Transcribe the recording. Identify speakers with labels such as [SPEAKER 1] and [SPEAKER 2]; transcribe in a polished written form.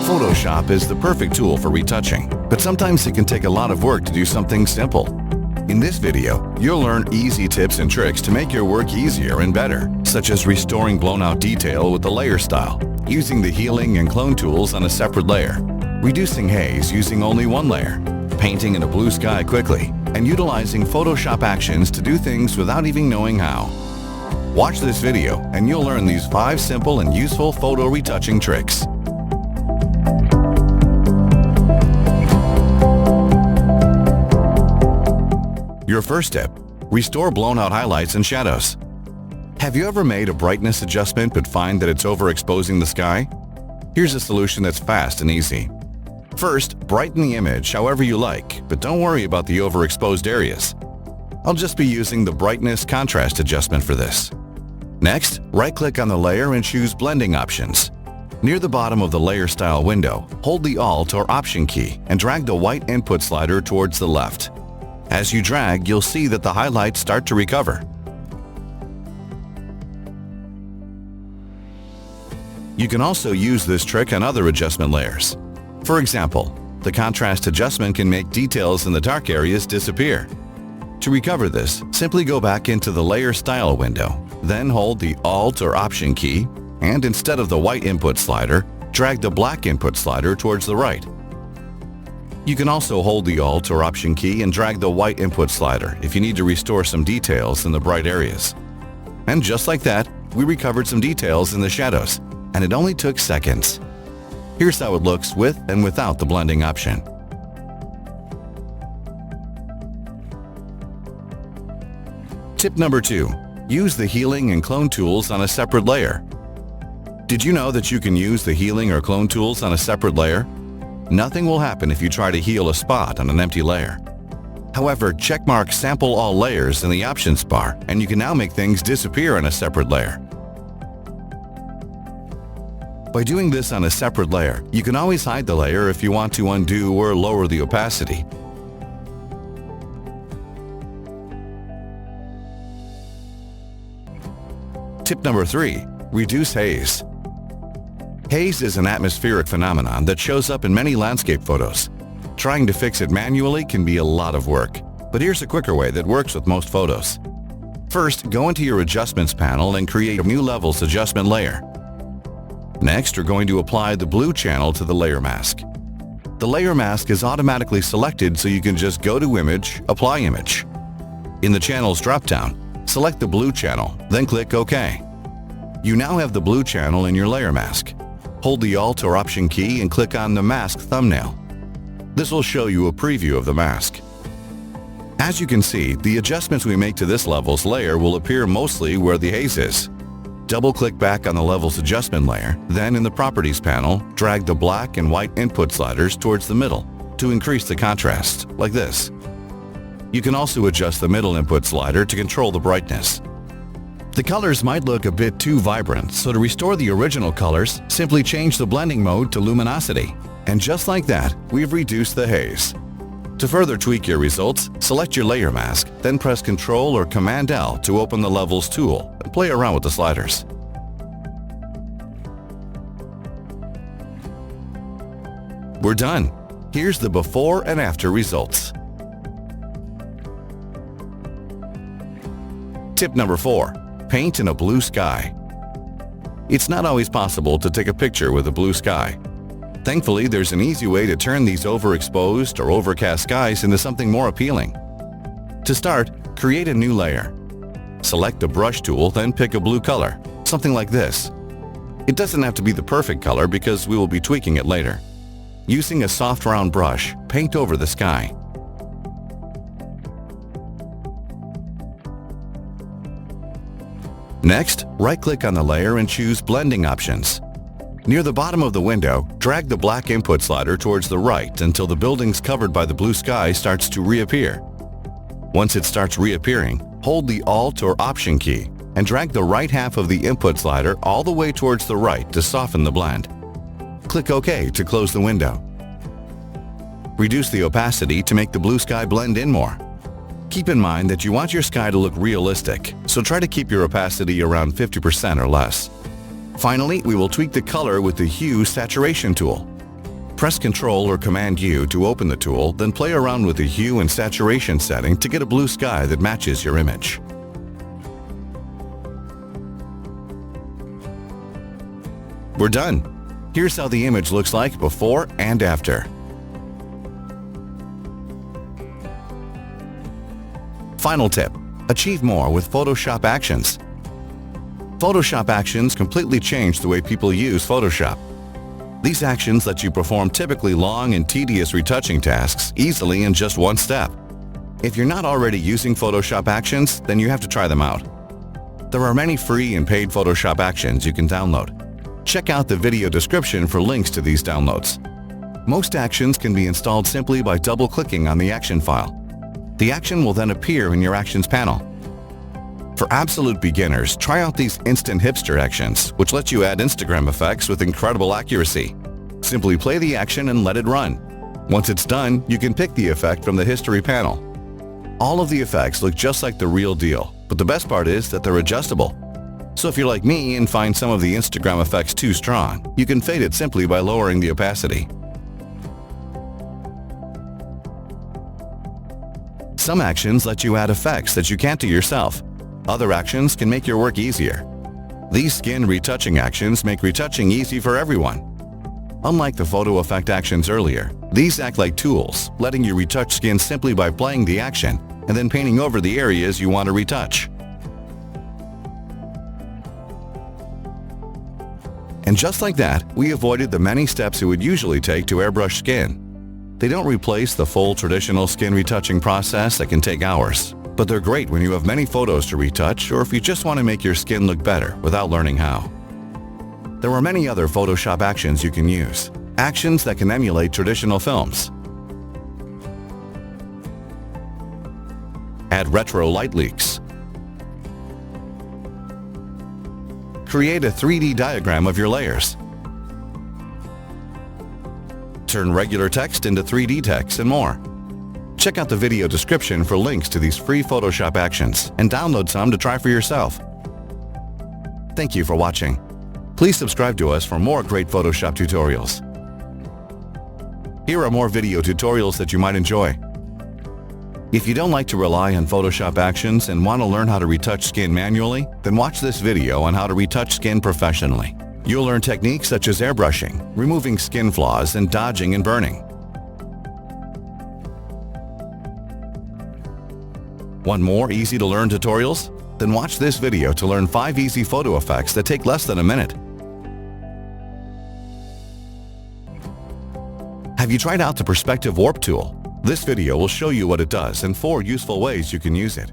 [SPEAKER 1] Photoshop is the perfect tool for retouching, but sometimes it can take a lot of work to do something simple. In this video, you'll learn easy tips and tricks to make your work easier and better, such as restoring blown-out detail with the layer style, using the healing and clone tools on a separate layer, reducing haze using only one layer, painting in a blue sky quickly, and utilizing Photoshop actions to do things without even knowing how. Watch this video and you'll learn these 5 simple and useful photo retouching tricks. Your first tip, restore blown-out highlights and shadows. Have you ever made a brightness adjustment but find that it's overexposing the sky? Here's a solution that's fast and easy. First, brighten the image however you like, but don't worry about the overexposed areas. I'll just be using the brightness contrast adjustment for this. Next, right-click on the layer and choose Blending Options. Near the bottom of the Layer Style window, hold the Alt or Option key and drag the white input slider towards the left. As you drag, you'll see that the highlights start to recover. You can also use this trick on other adjustment layers. For example, the contrast adjustment can make details in the dark areas disappear. To recover this, simply go back into the Layer Style window, then hold the Alt or Option key, and instead of the white input slider, drag the black input slider towards the right. You can also hold the Alt or Option key and drag the white input slider if you need to restore some details in the bright areas. And just like that, we recovered some details in the shadows, and it only took seconds. Here's how it looks with and without the blending option. Tip number 2. Use the healing and clone tools on a separate layer. Did you know that you can use the healing or clone tools on a separate layer? Nothing will happen if you try to heal a spot on an empty layer. However, checkmark Sample All Layers in the Options bar, and you can now make things disappear on a separate layer. By doing this on a separate layer, you can always hide the layer if you want to undo or lower the opacity. Tip number 3. Reduce haze. Haze is an atmospheric phenomenon that shows up in many landscape photos. Trying to fix it manually can be a lot of work, but here's a quicker way that works with most photos. First, go into your Adjustments panel and create a new Levels adjustment layer. Next, you're going to apply the blue channel to the layer mask. The layer mask is automatically selected, so you can just go to Image, Apply Image. In the Channels drop-down, select the blue channel, then click OK. You now have the blue channel in your layer mask. Hold the Alt or Option key and click on the mask thumbnail. This will show you a preview of the mask. As you can see, the adjustments we make to this Levels layer will appear mostly where the haze is. Double-click back on the Levels adjustment layer, then in the Properties panel, drag the black and white input sliders towards the middle to increase the contrast, like this. You can also adjust the middle input slider to control the brightness. The colors might look a bit too vibrant, so to restore the original colors, simply change the blending mode to luminosity. And just like that, we've reduced the haze. To further tweak your results, select your layer mask, then press Ctrl or Command L to open the Levels tool and play around with the sliders. We're done. Here's the before and after results. Tip number 4. Paint in a blue sky. It's not always possible to take a picture with a blue sky. Thankfully, there's an easy way to turn these overexposed or overcast skies into something more appealing. To start, create a new layer. Select the brush tool, then pick a blue color, something like this. It doesn't have to be the perfect color because we will be tweaking it later. Using a soft round brush, paint over the sky. Next, right-click on the layer and choose Blending Options. Near the bottom of the window, drag the black input slider towards the right until the buildings covered by the blue sky starts to reappear. Once it starts reappearing, hold the Alt or Option key and drag the right half of the input slider all the way towards the right to soften the blend. Click OK to close the window. Reduce the opacity to make the blue sky blend in more. Keep in mind that you want your sky to look realistic, so try to keep your opacity around 50% or less. Finally, we will tweak the color with the Hue Saturation tool. Press Ctrl or Command U to open the tool, then play around with the hue and saturation setting to get a blue sky that matches your image. We're done. Here's how the image looks like before and after. Final tip: achieve more with Photoshop Actions. Photoshop Actions completely change the way people use Photoshop. These actions let you perform typically long and tedious retouching tasks easily in just one step. If you're not already using Photoshop Actions, then you have to try them out. There are many free and paid Photoshop Actions you can download. Check out the video description for links to these downloads. Most actions can be installed simply by double-clicking on the action file. The action will then appear in your Actions panel. For absolute beginners, try out these Instant Hipster actions, which let you add Instagram effects with incredible accuracy. Simply play the action and let it run. Once it's done, you can pick the effect from the History panel. All of the effects look just like the real deal, but the best part is that they're adjustable. So if you're like me and find some of the Instagram effects too strong, you can fade it simply by lowering the opacity. Some actions let you add effects that you can't do yourself. Other actions can make your work easier. These skin retouching actions make retouching easy for everyone. Unlike the photo effect actions earlier, these act like tools, letting you retouch skin simply by playing the action and then painting over the areas you want to retouch. And just like that, we avoided the many steps it would usually take to airbrush skin. They don't replace the full traditional skin retouching process that can take hours, but they're great when you have many photos to retouch or if you just want to make your skin look better without learning how. There are many other Photoshop actions you can use, actions that can emulate traditional films. Add retro light leaks. Create a 3D diagram of your layers. Turn regular text into 3D text and more. Check out the video description for links to these free Photoshop actions and download some to try for yourself. Thank you for watching. Please subscribe to us for more great Photoshop tutorials. Here are more video tutorials that you might enjoy. If you don't like to rely on Photoshop actions and want to learn how to retouch skin manually, then watch this video on how to retouch skin professionally. You'll learn techniques such as airbrushing, removing skin flaws, and dodging and burning. Want more easy-to-learn tutorials? Then watch this video to learn 5 easy photo effects that take less than a minute. Have you tried out the Perspective Warp tool? This video will show you what it does and 4 useful ways you can use it.